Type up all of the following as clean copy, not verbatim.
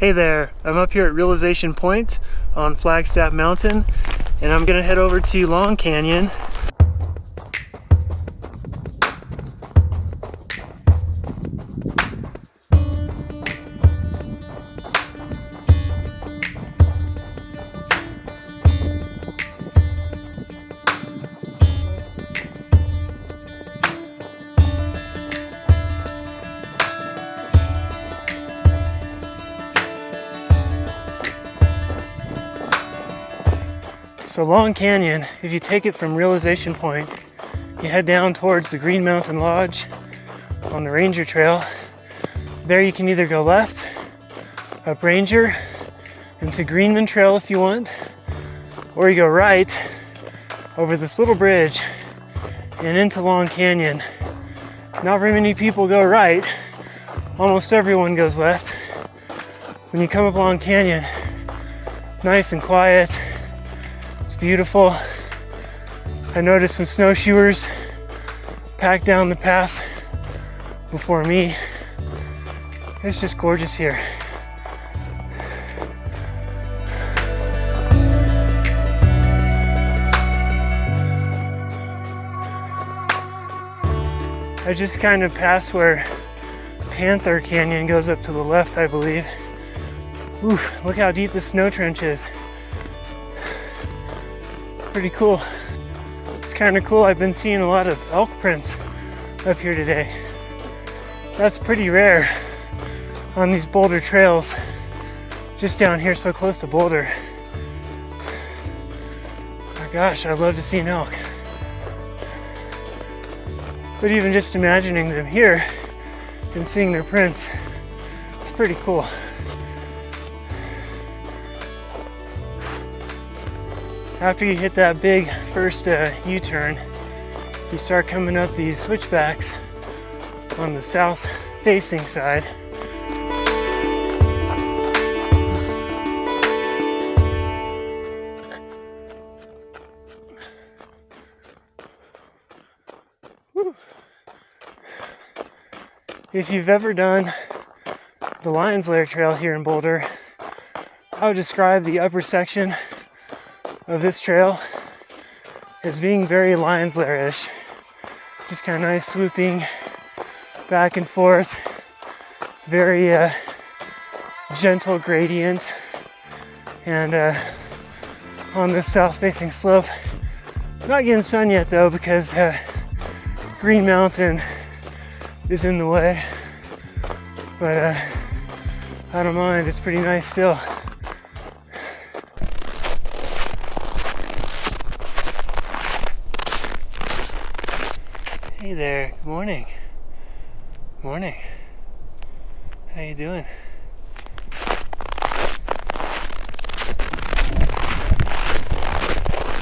Hey there, I'm up here at Realization Point on Flagstaff Mountain, and I'm gonna head over to Long Canyon. So Long Canyon, if you take it from Realization Point, you head down towards the Green Mountain Lodge on the Ranger Trail. There you can either go left, up Ranger, into Greenman Trail if you want, or you go right over this little bridge and into Long Canyon. Not very many people go right, almost everyone goes left. When you come up Long Canyon, nice and quiet, beautiful. I noticed some snowshoers packed down the path before me. It's just gorgeous here. I just kind of passed where Panther Canyon goes up to the left, I believe. Ooh, look how deep the snow trench is. Pretty cool. It's kind of cool. I've been seeing a lot of elk prints up here today. That's pretty rare on these Boulder trails, just down here so close to Boulder. My gosh, I'd love to see an elk. But even just imagining them here and seeing their prints, it's pretty cool. After you hit that big first U-turn, you start coming up these switchbacks on the south facing side. Whew. If you've ever done the Lion's Lair Trail here in Boulder, I would describe the upper section of this trail as being very Lion's Lair-ish. Just kind of nice swooping back and forth, very gentle gradient, and on this south-facing slope. Not getting sun yet though because Green Mountain is in the way, but I don't mind, it's pretty nice still. Hey there, good morning. Morning. How you doing?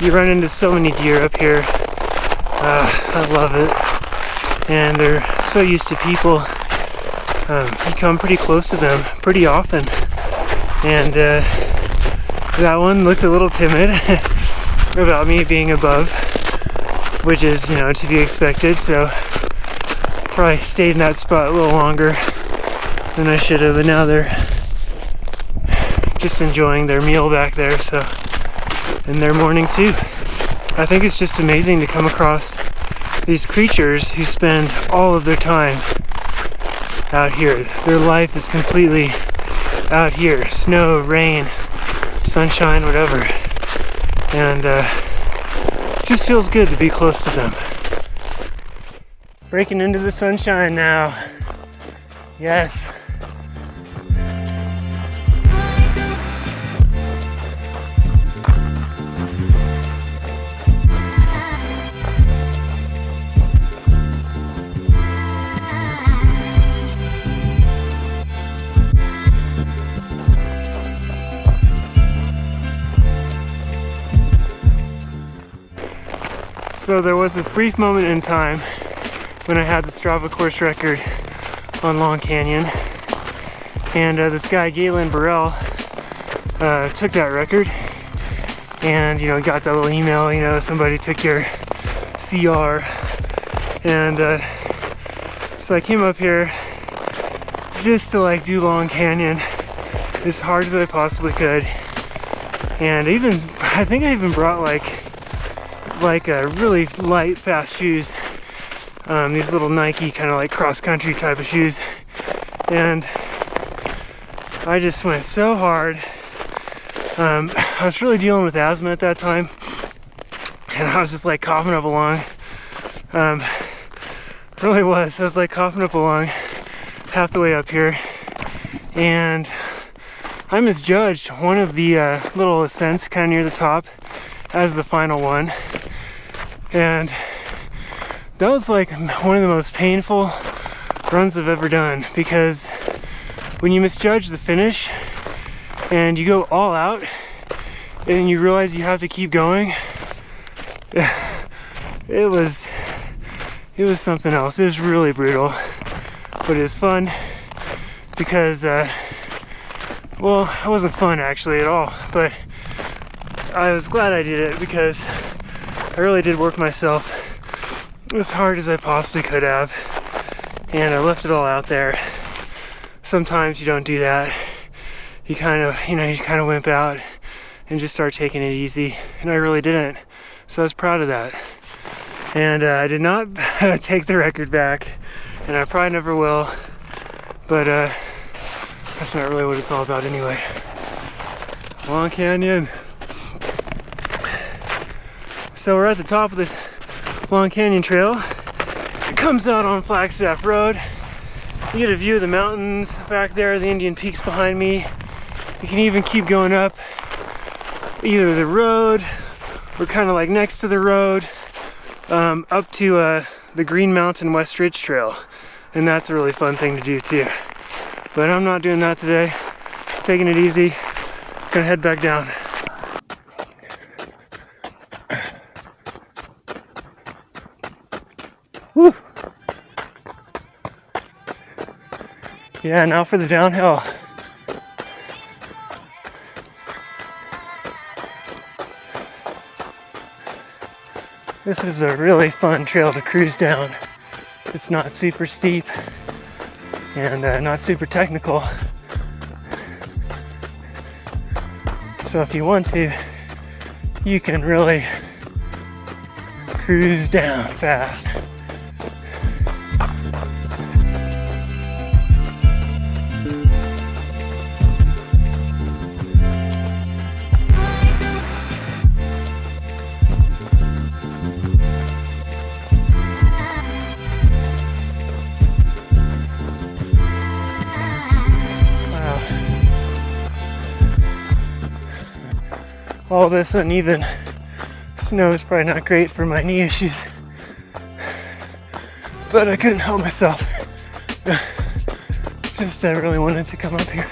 You run into so many deer up here. I love it. And they're so used to people. You come pretty close to them pretty often. And that one looked a little timid about me being above, which is, you know, to be expected, so probably stayed in that spot a little longer than I should have, but now they're just enjoying their meal back there, so, and their morning too. I think it's just amazing to come across these creatures who spend all of their time out here. Their life is completely out here, snow, rain, sunshine, whatever, and just feels good to be close to them. Breaking into the sunshine now. Yes. So there was this brief moment in time when I had the Strava course record on Long Canyon, and this guy Galen Burrell took that record, and got that little email, somebody took your CR, and so I came up here just to do Long Canyon as hard as I possibly could. And I think I even brought like a really light, fast shoes. These little Nike kind of like cross-country type of shoes. And I just went so hard. I was really dealing with asthma at that time. And I was just like coughing up along. Really was. I was like coughing up along half the way up here. And I misjudged one of the little ascents kind of near the top as the final one. And that was like one of the most painful runs I've ever done, because when you misjudge the finish and you go all out and you realize you have to keep going, it was something else. It was really brutal, but it was fun because well, it wasn't fun actually at all, but I was glad I did it because I really did work myself as hard as I possibly could have, and I left it all out there. Sometimes you don't do that. You kind of wimp out and just start taking it easy, and I really didn't. So I was proud of that. And I did not take the record back, and I probably never will, but that's not really what it's all about anyway. Long Canyon. So we're at the top of the Long Canyon Trail. It comes out on Flagstaff Road. You get a view of the mountains back there, the Indian Peaks behind me. You can even keep going up either the road or kind of like next to the road, up to the Green Mountain West Ridge Trail. And that's a really fun thing to do too. But I'm not doing that today. Taking it easy. Gonna head back down. Woo! Yeah, now for the downhill. This is a really fun trail to cruise down. It's not super steep and not super technical. So if you want to, you can really cruise down fast. All this uneven snow is probably not great for my knee issues, but I couldn't help myself. Just I really wanted to come up here.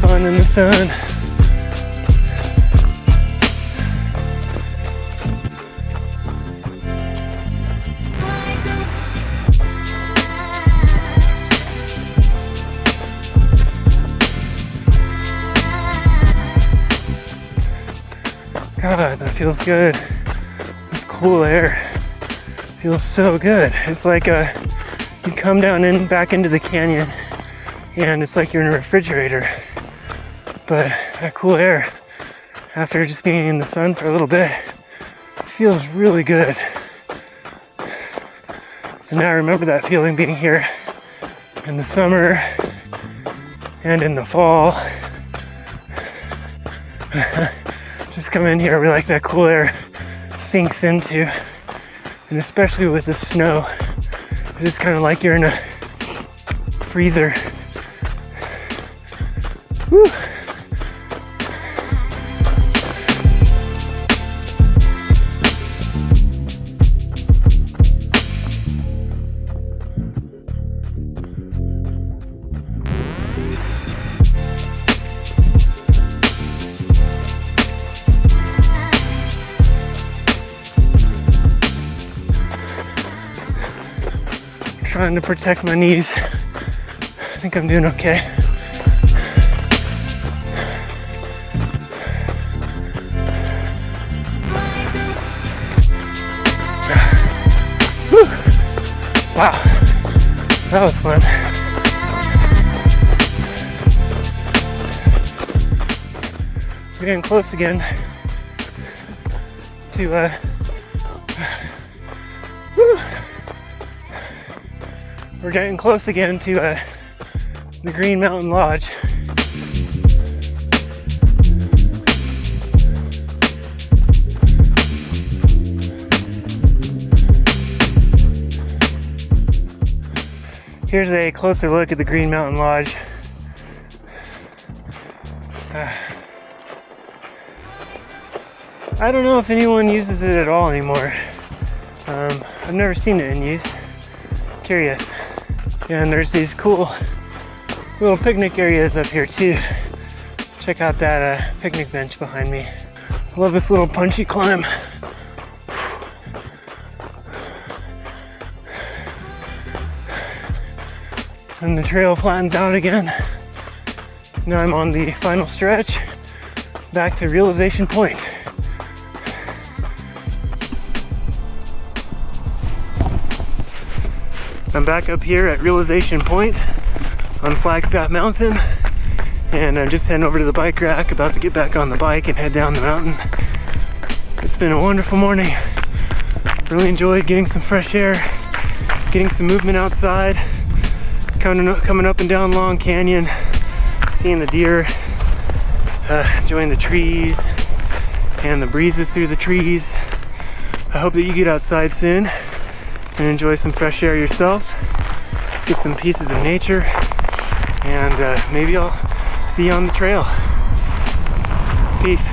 Fun in the sun. God, that feels good. It's cool air. Feels so good. It's like you come down and back into the canyon, and it's like you're in a refrigerator. But that cool air, after just being in the sun for a little bit, feels really good. And now I remember that feeling being here in the summer and in the fall. Just come in here, we like that cool air sinks into, and especially with the snow, it's kind of like you're in a freezer. Woo. Trying to protect my knees. I think I'm doing okay. Wow, that was fun. We're getting close again to we're getting close again to the Green Mountain Lodge. Here's a closer look at the Green Mountain Lodge. I don't know if anyone uses it at all anymore. I've never seen it in use. Curious. Yeah, and there's these cool little picnic areas up here too. Check out that picnic bench behind me. I love this little punchy climb. And the trail flattens out again. Now I'm on the final stretch back to Realization Point. I'm back up here at Realization Point on Flagstaff Mountain, and I'm just heading over to the bike rack, about to get back on the bike and head down the mountain. It's been a wonderful morning. Really enjoyed getting some fresh air, getting some movement outside, coming up and down Long Canyon, seeing the deer, enjoying the trees and the breezes through the trees. I hope that you get outside soon and enjoy some fresh air yourself, get some pieces of nature, and maybe I'll see you on the trail. Peace.